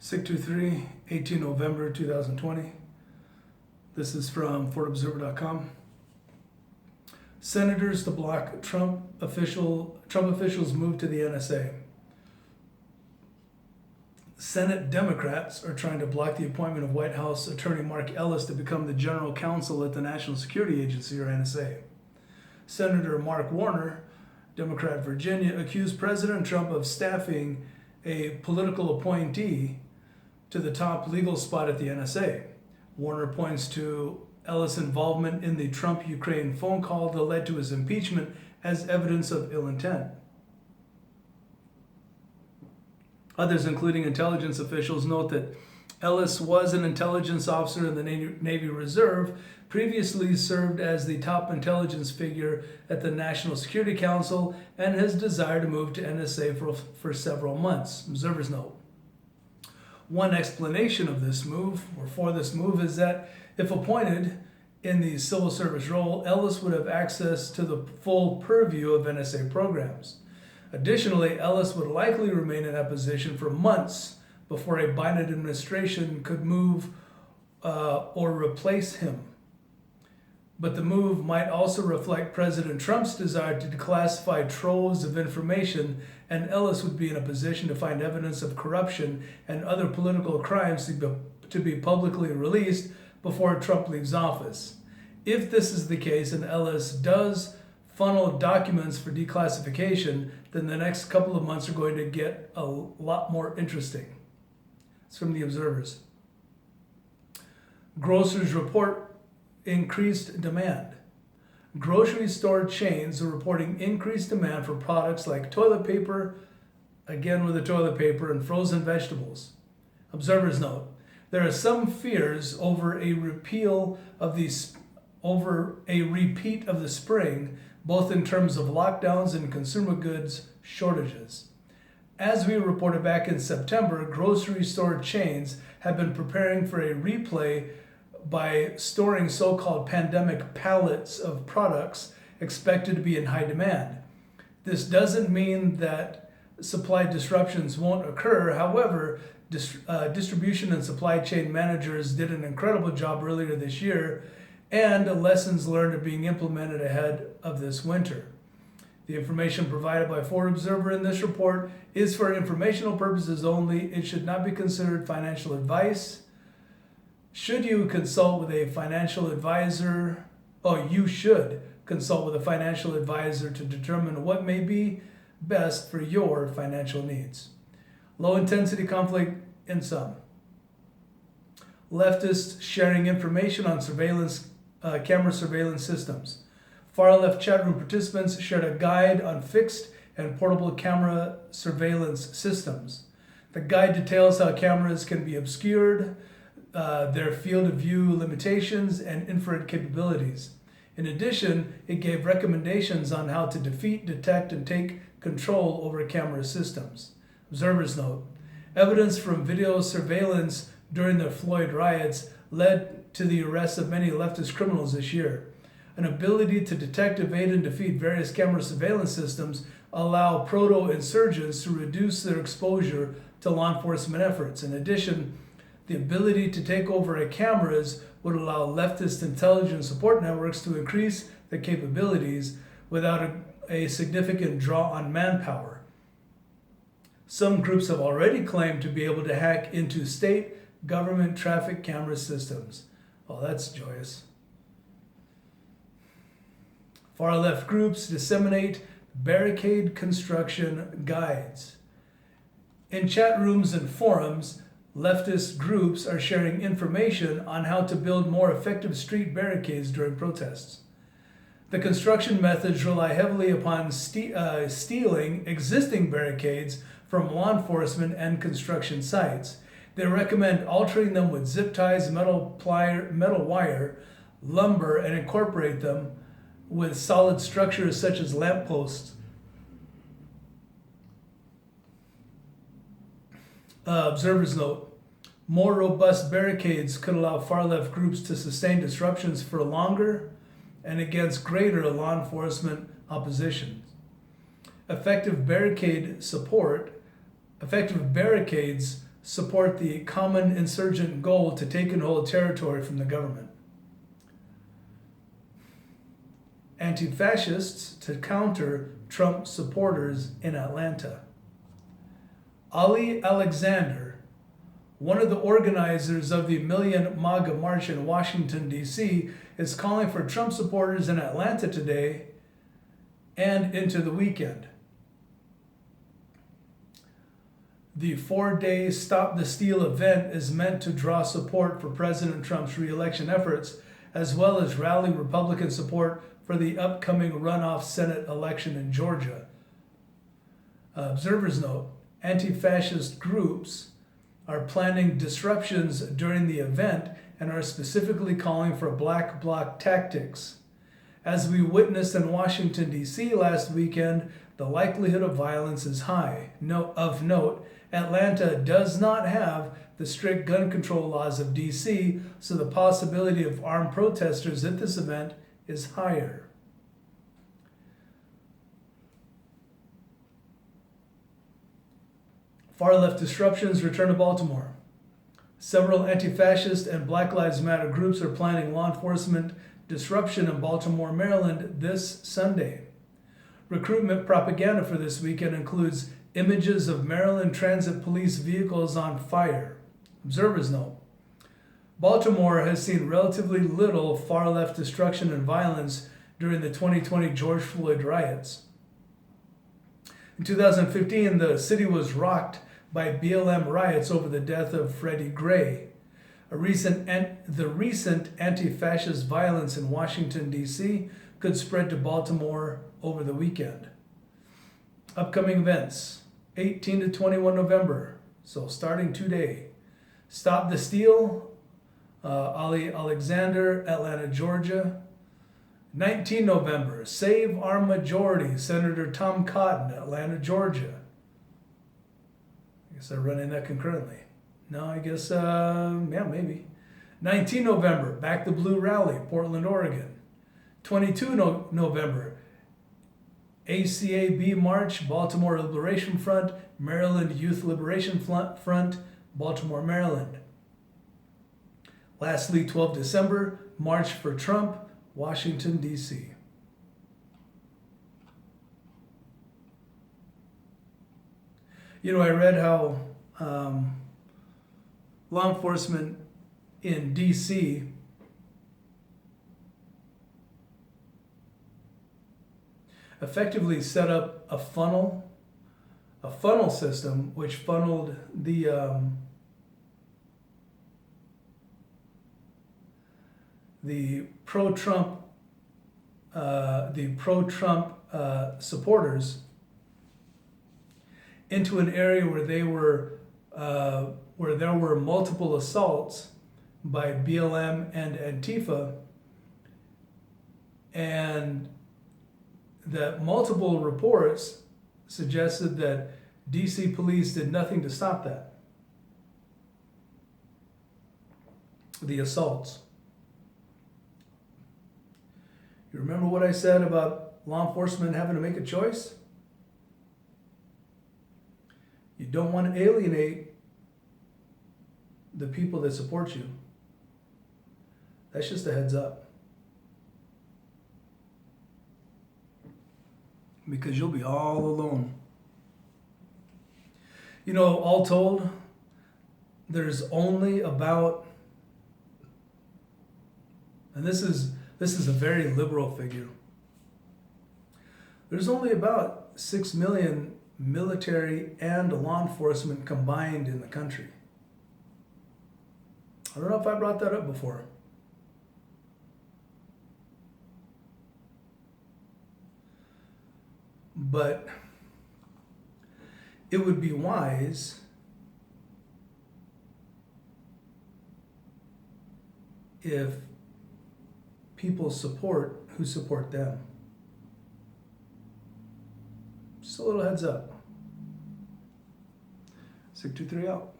623, 18 November 2020. This is from FortObserver.com. Senators to block Trump officials move to the NSA. Senate Democrats are trying to block the appointment of White House Attorney Mark Ellis to become the general counsel at the National Security Agency, or NSA. Senator Mark Warner, Democrat Virginia, accused President Trump of staffing a political appointee to the top legal spot at the NSA. Warner points to Ellis' involvement in the Trump-Ukraine phone call that led to his impeachment as evidence of ill intent. Others, including intelligence officials, note that Ellis was an intelligence officer in the Navy Reserve, previously served as the top intelligence figure at the National Security Council, and has desired to move to NSA for several months, observers note. One explanation of this move, or for this move, is that if appointed in the civil service role, Ellis would have access to the full purview of NSA programs. Additionally, Ellis would likely remain in that position for months before a Biden administration could move or replace him. But the move might also reflect President Trump's desire to declassify troves of information, and Ellis would be in a position to find evidence of corruption and other political crimes to be publicly released before Trump leaves office. If this is the case and Ellis does funnel documents for declassification, then the next couple of months are going to get a lot more interesting. It's from the Observers. Grocers report increased demand. Grocery store chains are reporting increased demand for products like toilet paper, again with the toilet paper, and frozen vegetables. Observers note, there are some fears over a repeat of the spring, both in terms of lockdowns and consumer goods shortages. As we reported back in September, grocery store chains have been preparing for a replay by storing so-called pandemic pallets of products expected to be in high demand. This doesn't mean that supply disruptions won't occur. However, distribution and supply chain managers did an incredible job earlier this year, and lessons learned are being implemented ahead of this winter. The information provided by FortObserver in this report is for informational purposes only. It should not be considered financial advice. Should you consult with a financial advisor? You should consult with a financial advisor to determine what may be best for your financial needs. Low intensity conflict in some. Leftists sharing information on camera surveillance systems. Far left chat room participants shared a guide on fixed and portable camera surveillance systems. The guide details how cameras can be obscured, their field of view limitations, and infrared capabilities. In addition, it gave recommendations on how to defeat, detect, and take control over camera systems. Observers note, evidence from video surveillance during the Floyd riots led to the arrest of many leftist criminals this year. An ability to detect, evade, and defeat various camera surveillance systems allow proto-insurgents to reduce their exposure to law enforcement efforts. In addition, the ability to take over cameras would allow leftist intelligence support networks to increase their capabilities without a significant draw on manpower. Some groups have already claimed to be able to hack into state government traffic camera systems. Oh, that's joyous. Far left groups disseminate barricade construction guides. In chat rooms and forums, leftist groups are sharing information on how to build more effective street barricades during protests. The construction methods rely heavily upon stealing existing barricades from law enforcement and construction sites. They recommend altering them with zip ties, metal wire, lumber, and incorporate them with solid structures such as lampposts. Observers note, more robust barricades could allow far-left groups to sustain disruptions for longer and against greater law enforcement opposition. Effective barricades support the common insurgent goal to take and hold territory from the government. Anti-fascists to counter Trump supporters in Atlanta. Ali Alexander, one of the organizers of the Million MAGA March in Washington, D.C., is calling for Trump supporters in Atlanta today and into the weekend. The 4-day Stop the Steal event is meant to draw support for President Trump's re-election efforts, as well as rally Republican support for the upcoming runoff Senate election in Georgia. Observers note, anti-fascist groups are planning disruptions during the event and are specifically calling for black bloc tactics. As we witnessed in Washington, D.C. last weekend, the likelihood of violence is high. Of note, Atlanta does not have the strict gun control laws of D.C., so the possibility of armed protesters at this event is higher. Far left disruptions return to Baltimore. Several anti-fascist and Black Lives Matter groups are planning law enforcement disruption in Baltimore, Maryland this Sunday. Recruitment propaganda for this weekend includes images of Maryland Transit Police vehicles on fire. Observers note, Baltimore has seen relatively little far-left destruction and violence during the 2020 George Floyd riots. In 2015, the city was rocked by BLM riots over the death of Freddie Gray. The recent anti-fascist violence in Washington, D.C. could spread to Baltimore over the weekend. Upcoming events, 18 to 21 November, so starting today. Stop the Steal, Ali Alexander, Atlanta, Georgia. 19 November, Save Our Majority, Senator Tom Cotton, Atlanta, Georgia. I guess they're running that concurrently. No, I guess, maybe. 19 November, Back the Blue Rally, Portland, Oregon. 22 November, ACAB March, Baltimore Liberation Front, Maryland Youth Liberation Front, Baltimore, Maryland. Lastly, 12 December, March for Trump, Washington, D.C. You know, I read how law enforcement in D.C. effectively set up a funnel system which funneled the pro-Trump supporters into an area where there were multiple assaults by BLM and Antifa, and that multiple reports suggested that DC police did nothing to stop that. The assaults. You remember what I said about law enforcement having to make a choice? You don't want to alienate the people that support you. That's just a heads up. Because you'll be all alone. You know, all told, there's only about, and this is a very liberal figure, there's only about 6 million military and law enforcement combined in the country. I don't know if I brought that up before. But it would be wise if people support who support them. Just a little heads up. 623 out.